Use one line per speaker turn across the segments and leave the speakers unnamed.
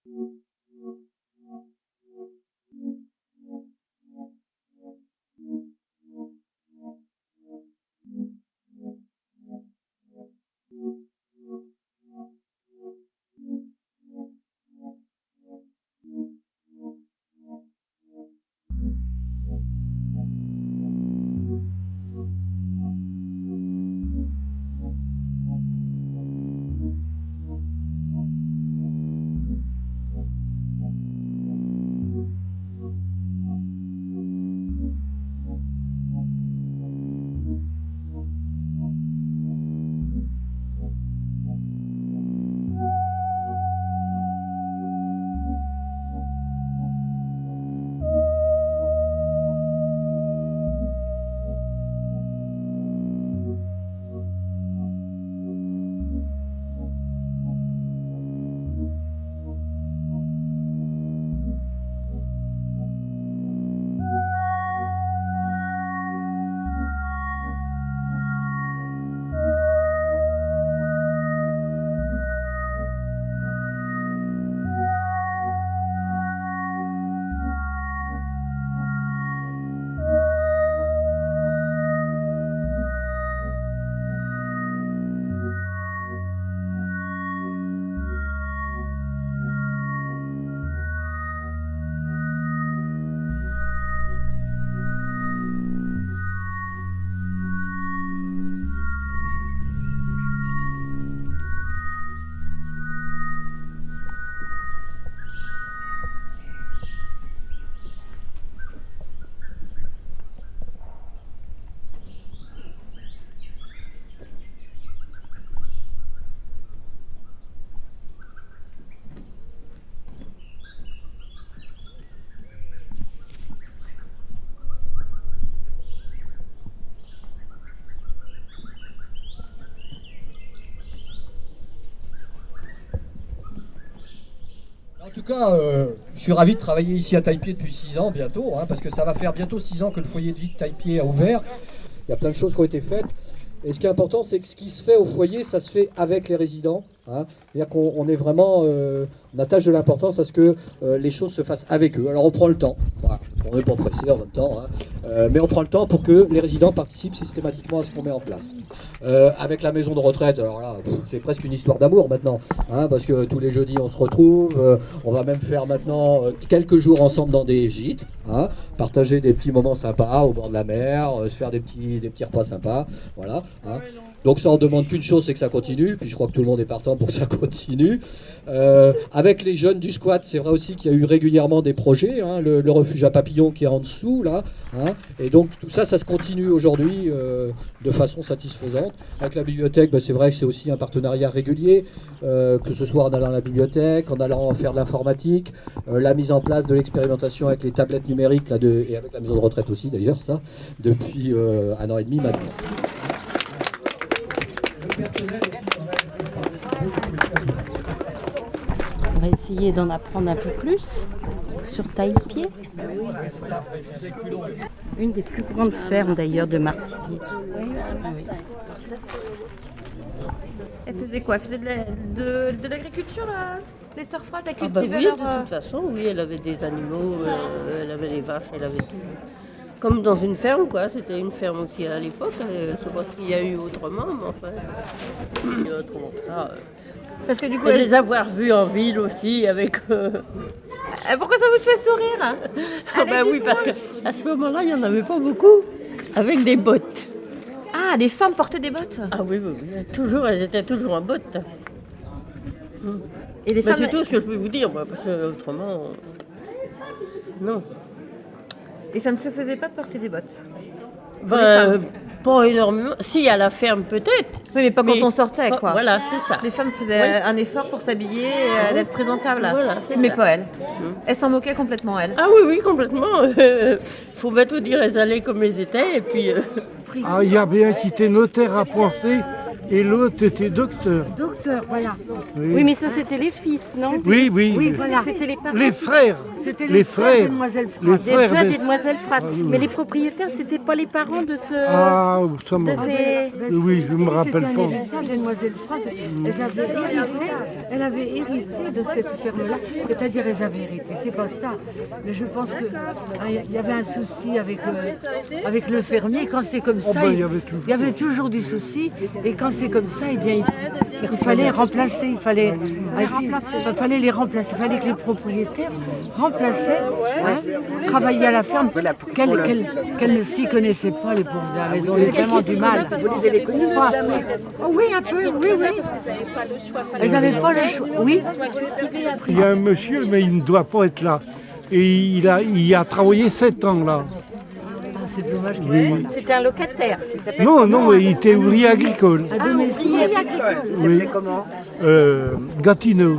En tout cas, je suis ravi de travailler ici à Taille-Pied depuis 6 ans bientôt, parce que ça va faire bientôt 6 ans que le foyer de vie de Taille-Pied a ouvert. Il y a plein de choses qui ont été faites. Et ce qui est important, c'est que ce qui se fait au foyer, ça se fait avec les résidents. C'est-à-dire qu'on est vraiment, on attache de l'importance à ce que les choses se fassent avec eux. Alors on prend le temps, voilà. On n'est pas pressé en même temps, mais on prend le temps pour que les résidents participent systématiquement à ce qu'on met en place. Avec la maison de retraite, alors là, c'est presque une histoire d'amour maintenant, parce que tous les jeudis on se retrouve, on va même faire maintenant quelques jours ensemble dans des gîtes, partager des petits moments sympas au bord de la mer, se faire des petits repas sympas, voilà. Donc ça on demande qu'une chose, c'est que ça continue, puis je crois que tout le monde est partant pour que ça continue. Avec les jeunes du squat, c'est vrai aussi qu'il y a eu régulièrement des projets, le refuge à papillons qui est en dessous là, et donc tout ça, ça se continue aujourd'hui de façon satisfaisante. Avec la bibliothèque, c'est vrai que c'est aussi un partenariat régulier, que ce soit en allant à la bibliothèque, en allant faire de l'informatique, la mise en place de l'expérimentation avec les tablettes numériques là, et avec la maison de retraite aussi d'ailleurs, ça, depuis 1 an et demi maintenant.
On va essayer d'en apprendre un peu plus sur Taille-Pied. Une des plus grandes fermes d'ailleurs de Martigny. Oui.
Elle faisait quoi? Elle faisait de l'agriculture, les sœurs Frates, elle cultivait
oui, de toute façon, oui, elle avait des animaux, elle avait des vaches, elle avait tout. Comme dans une ferme, quoi. C'était une ferme aussi à l'époque. Je ne sais pas ce qu'il y a eu autrement, mais enfin, autrement ça.
Parce que du coup,
les avoir vus en ville aussi avec.
Pourquoi ça vous fait sourire?
Oui, parce qu'à ce moment-là, il n'y en avait pas beaucoup, avec des bottes.
Ah, les femmes portaient des bottes?
Ah oui, toujours, elles étaient toujours en bottes.
Et les femmes...
C'est tout ce que je peux vous dire, moi, parce que autrement, non.
Et ça ne se faisait pas de porter des bottes?
Pas énormément. Si, à la ferme peut-être.
Oui, mais pas quand on sortait, quoi.
Voilà, c'est ça.
Les femmes faisaient un effort pour s'habiller, d'être présentables.
Voilà,
mais
ça.
Pas elles. Elles s'en moquaient complètement, elles.
Ah oui, complètement. Faut bien tout dire, elles allaient comme elles étaient, et puis...
il y a bien qui était notaire à Poncé, et l'autre était docteur.
Docteur?
docteur, voilà.
Oui, mais ça, c'était les fils, non?
Oui, oui.
Oui, voilà.
C'était les parents.
Les frères.
C'était
les frères.
de Demoiselle
Les
France.
Les frères
frères
des demoiselles Frasse. Mais les propriétaires, c'était pas les parents de ce...
Ah, ça
de
me...
ces...
Oui, je me rappelle
C'était
pas.
un héritage de Demoiselle France. Elles avaient hérité de cette ferme-là. C'est-à-dire, elles avaient hérité. C'est pas ça. Mais je pense que il y avait un souci avec le fermier. Quand c'est comme ça,
ben,
il y avait toujours du souci. Et quand c'est comme ça, eh bien, il fallait remplacer. Il fallait les remplacer. Il fallait que les propriétaires remplaçaient, travaillaient à la ferme, qu'elles ne s'y connaissaient pas, les pauvres dames. Elles ont eu vraiment du mal.
Vous les avez connus?
Oui, un peu, oui. Elles n'avaient pas le choix. Oui.
Il y a un monsieur, mais il ne doit pas être là. Et il a travaillé 7 ans là.
C'est dommage.
Oui.
C'était un locataire.
Non, il était ouvrier agricole.
À domicile.
Il s'appelait comment?
Gatineau.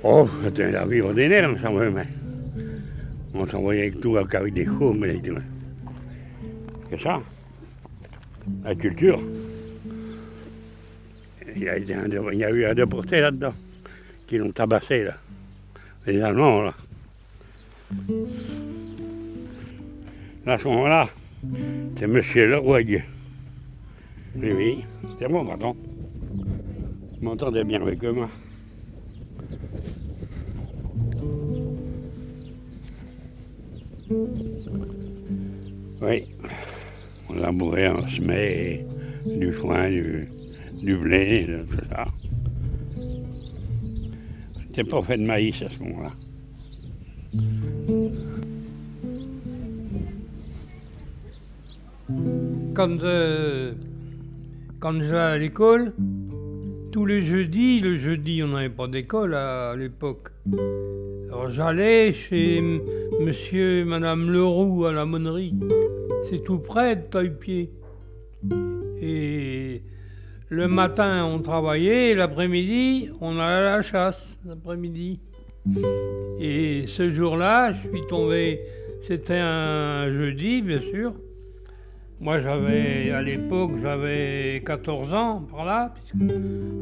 Oh, c'était la vie ordinaire, ça va, mais on s'envoyait avec tout avec des chaumes et tout. C'est ça, la culture. Il y a eu un déporté là-dedans, qui l'ont tabassé, là. Les Allemands, là. À ce moment-là, c'est M. Leroy. Oui, c'est bon, pardon. Je m'entendais bien avec eux, moi. Oui, on labourait en semait du foin, du blé, tout ça. C'était pas fait de maïs à ce moment-là.
Quand j'allais à l'école, tous les jeudis, le jeudi on n'avait pas d'école à l'époque. Alors j'allais chez monsieur et madame Leroux à la Monnerie. C'est tout près de Taille-Pied. Et le matin on travaillait, et l'après-midi on allait à la chasse, l'après-midi. Et ce jour-là, je suis tombé, c'était un jeudi bien sûr. Moi à l'époque j'avais 14 ans par là, puisque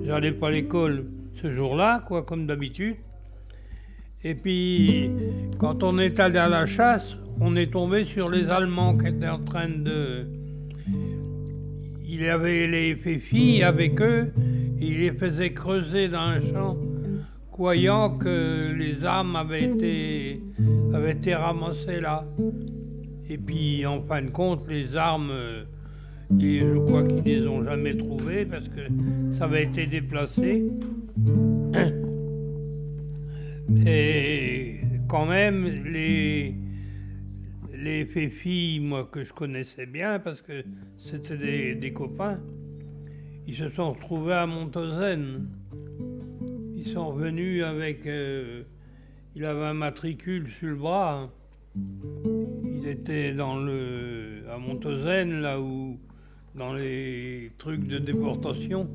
j'allais pas à l'école ce jour-là, quoi, comme d'habitude. Et puis, quand on est allé à la chasse, on est tombé sur les Allemands qui étaient en train de... Il y avait les filles avec eux, et ils les faisaient creuser dans un champ, croyant que les armes avaient été ramassées là. Et puis, en fin de compte, les armes, et je crois qu'ils les ont jamais trouvées parce que ça avait été déplacé. Et quand même, les filles, moi, que je connaissais bien, parce que c'était des copains, ils se sont retrouvés à Montauzène. Ils sont revenus avec... il avait un matricule sur le bras. Il était à Montauzène, là où... dans les trucs de déportation.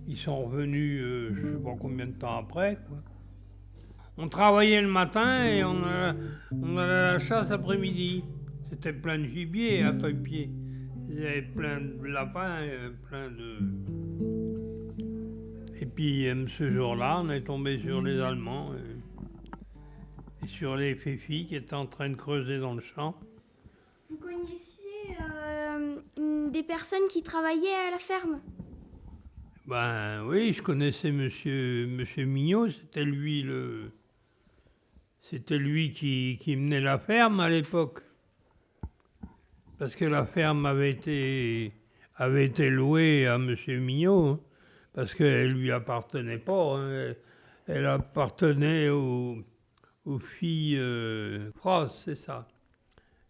Ils sont revenus, je ne sais pas combien de temps après, quoi. On travaillait le matin et on allait à la chasse après-midi. C'était plein de gibier à Taille-Pied. Il y avait plein de lapins, plein de... Et puis ce jour-là, on est tombé sur les Allemands et sur les filles qui étaient en train de creuser dans le champ.
Vous connaissiez des personnes qui travaillaient à la ferme?
Ben oui, je connaissais monsieur Mignot, c'était lui qui menait la ferme à l'époque. Parce que la ferme avait été louée à monsieur Mignot, hein, parce qu'elle lui appartenait pas, hein, elle appartenait aux filles Frost, c'est ça.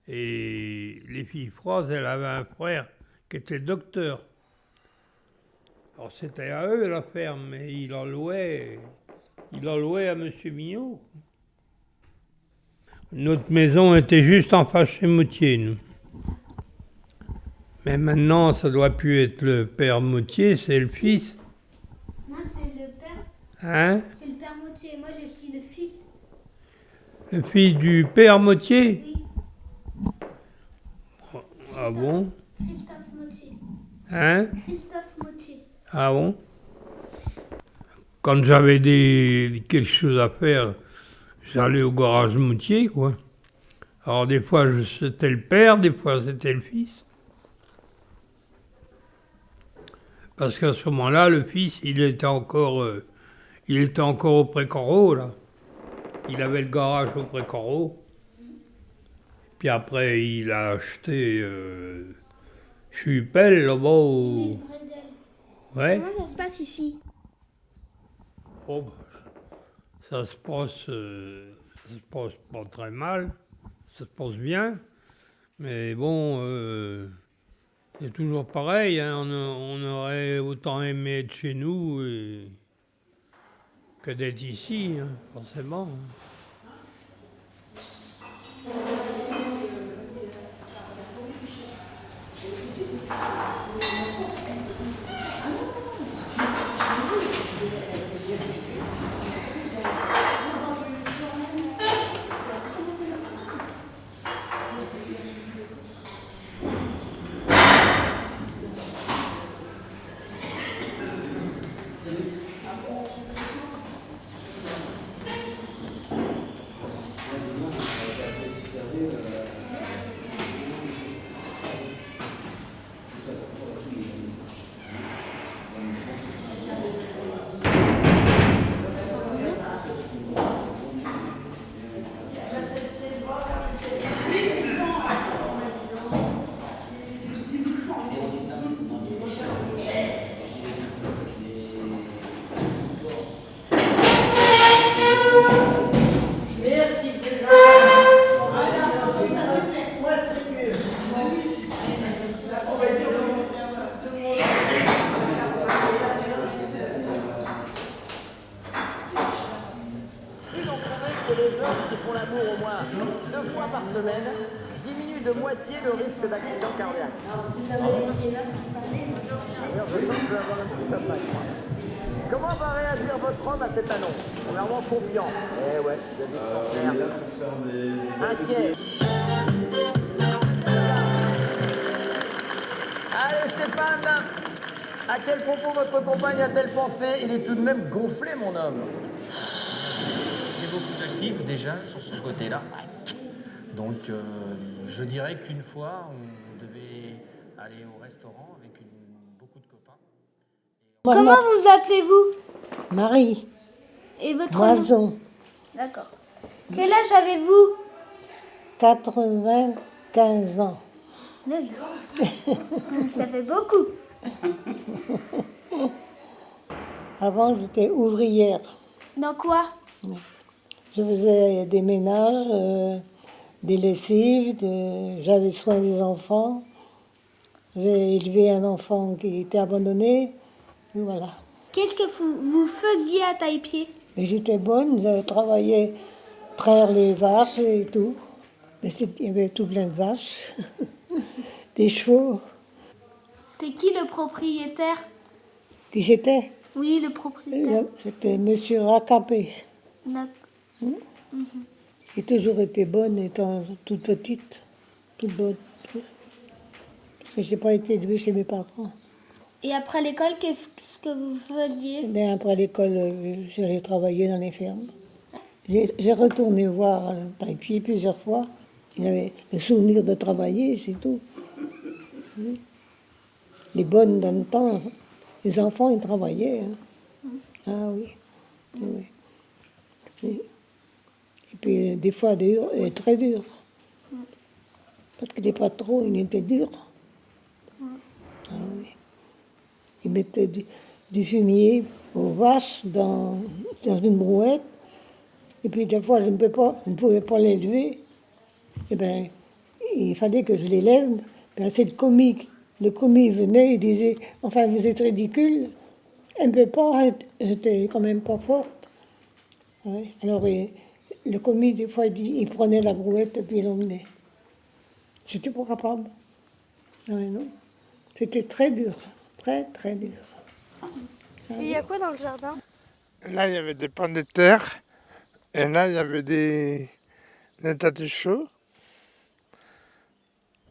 Et les filles Frost, elle avait un frère qui était docteur. Alors c'était à eux la ferme, mais il en louait. Il en louait à M. Mignot. Notre maison était juste en face chez Moutier, nous. Mais maintenant, ça doit plus être le père Moutier, c'est le fils.
Non, c'est le père.
Hein?
C'est le père Moutier. Moi, je suis le fils.
Le fils du père Moutier?
Oui.
Ah bon?
Christophe Moutier.
Hein?
Christophe Moutier.
Ah bon? Quand j'avais quelque chose à faire, j'allais au garage Moutier, quoi. Alors des fois c'était le père, des fois c'était le fils. Parce qu'à ce moment-là, le fils, il était encore au Précorot, là. Il avait le garage au Précorot. Puis après, il a acheté Chupel, là-bas, au... Ouais.
Comment ça se passe ici?
Oh, ça se passe pas très mal, ça se passe bien, mais bon, c'est toujours pareil, hein, on aurait autant aimé être chez nous que d'être ici, hein, forcément.
Comment va réagir votre homme à cette annonce? Premièrement confiant. Eh ouais, vous avez inquiet. Allez Stéphane, à quel propos votre compagne a-t-elle pensé? Il est tout de même gonflé, mon homme.
J'ai beaucoup d'actifs déjà sur ce côté-là. Donc je dirais qu'une fois, on devait aller au restaurant avec beaucoup de copains.
Comment vous appelez-vous?
Marie.
Et votre
Moison.
nom? D'accord. Quel âge avez-vous?
95 ans.
9 ans. Ça fait beaucoup.
Avant, j'étais ouvrière.
Dans quoi?
Je faisais des ménages, des lessives, j'avais soin des enfants. J'ai élevé un enfant qui était abandonné. Voilà.
Qu'est-ce que vous faisiez à Taille-Pied?
Mais j'étais bonne, je travaillais traire les vaches et tout. Mais il y avait tout plein de vaches, des chevaux.
C'était qui le propriétaire?
Qui j'étais?
Oui, le propriétaire.
C'était Monsieur Racapé.
D'accord.
J'ai toujours été bonne étant toute petite, toute bonne. Parce que je n'ai pas été élevée chez mes parents.
Et après l'école, qu'est-ce que vous faisiez?
Mais après l'école, j'allais travailler dans les fermes. J'ai retourné voir Taille-Pied plusieurs fois. Il avait le souvenir de travailler, c'est tout. Les bonnes dans le temps, les enfants, ils travaillaient. Hein. Ah oui. Oui. Et puis des fois, très dur. Parce que les patrons, ils étaient durs. Ah oui. Ils mettaient du fumier aux vaches dans une brouette. Et puis des fois, je ne pouvais pas l'élever. Et bien, il fallait que je l'élève. Ben, c'est le commis. Le commis venait et disait, enfin, vous êtes ridicule. Elle ne peut pas, j'étais quand même pas forte. Ouais. Alors, le commis, des fois, il prenait la brouette et puis il l'emmenait. J'étais pas capable. Ouais, non. C'était très dur, très, très dur.
Et il y a quoi dans le jardin?
Là, il y avait des pommes de terre. Et là, il y avait des tâtes chauds.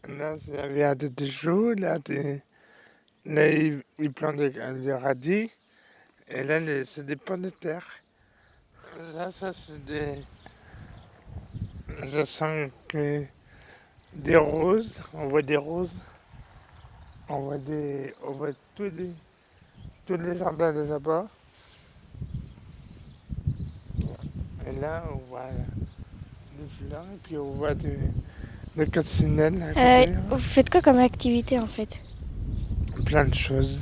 Là, il y avait un tâte chaud. Là, il plante des radis. Et là, c'est des pommes de terre. Là, ça, c'est des... Ça sent que des roses. On voit des roses. On voit tous les jardins de là-bas. Et là, on voit des fleurs. Et puis, on voit des coccinelles à côté.
Vous faites quoi comme activité en fait?
Plein de choses.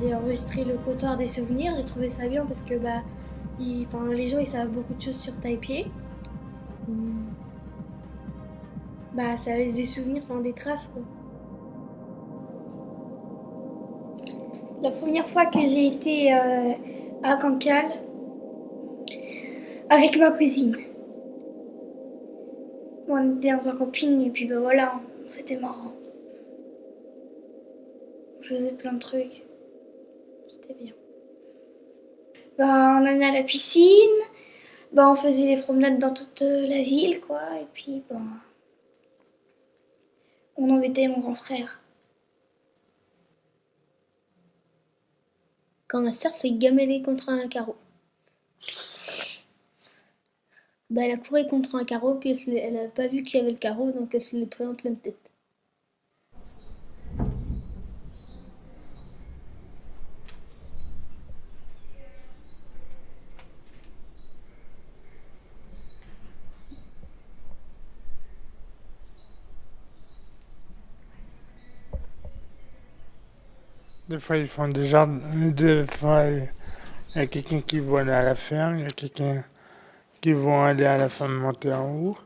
J'ai enregistré le comptoir des souvenirs, j'ai trouvé ça bien parce que les gens ils savent beaucoup de choses sur Taipei. Ça laisse des souvenirs, des traces quoi. La première fois que j'ai été à Cancale avec ma cousine. On était dans un camping et puis voilà, c'était marrant. On faisait plein de trucs. C'était bien. On allait à la piscine, on faisait des promenades dans toute la ville, quoi, et puis on embêtait mon grand frère. Quand ma soeur s'est gamellée contre un carreau. Elle a couru contre un carreau, puis elle n'a pas vu qu'il y avait le carreau, donc elle se l'est pris en pleine tête.
Des fois, ils font des jardins. Des fois, il y a quelqu'un qui va aller à la ferme, il y a quelqu'un qui va aller à la ferme monter en haut,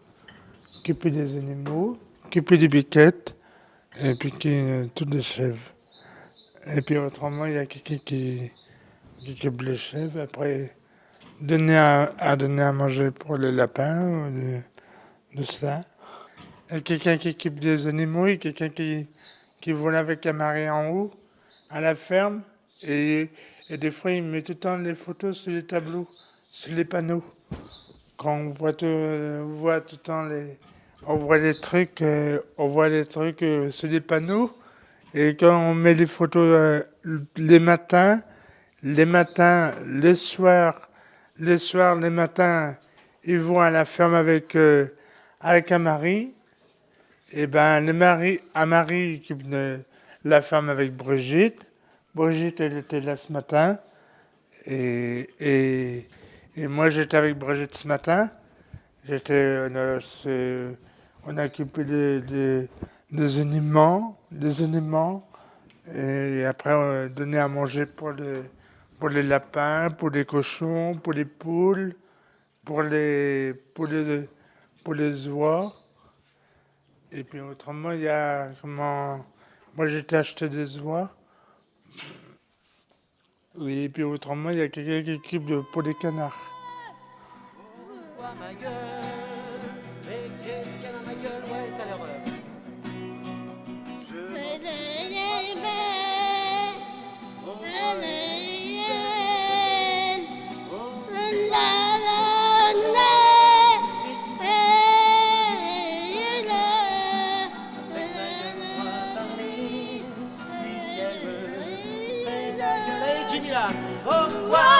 occuper des animaux, occuper des biquettes, et puis toutes les chèvres. Et puis autrement, il y a quelqu'un qui occupe les chèvres, après donner à manger pour les lapins, ou de ça. Il y a quelqu'un qui occupe des animaux, et quelqu'un qui qui vole avec Canari en haut, à la ferme. Et des fois, il met tout le temps les photos sur les tableaux, sur les panneaux. Quand on voit tout le temps on voit les trucs sur les panneaux. Et quand on met les photos les matins, les soirs, les matins, ils vont à la ferme avec un mari. Et ben, Marie qui venait la ferme avec Brigitte. Brigitte, elle était là ce matin. Et moi, j'étais avec Brigitte ce matin. On a occupé des éléments. Et après, on a donné à manger pour les lapins, pour les cochons, pour les poules, pour les oies. Et puis autrement, il y a moi, j'étais acheté des oies. Oui, et puis autrement, il y a quelqu'un qui occupe pour les canards.
Ma gueule, mais qu'est-ce qu'elle a ma gueule, ouais, t'as l'heure. Jimmy là, au revoir.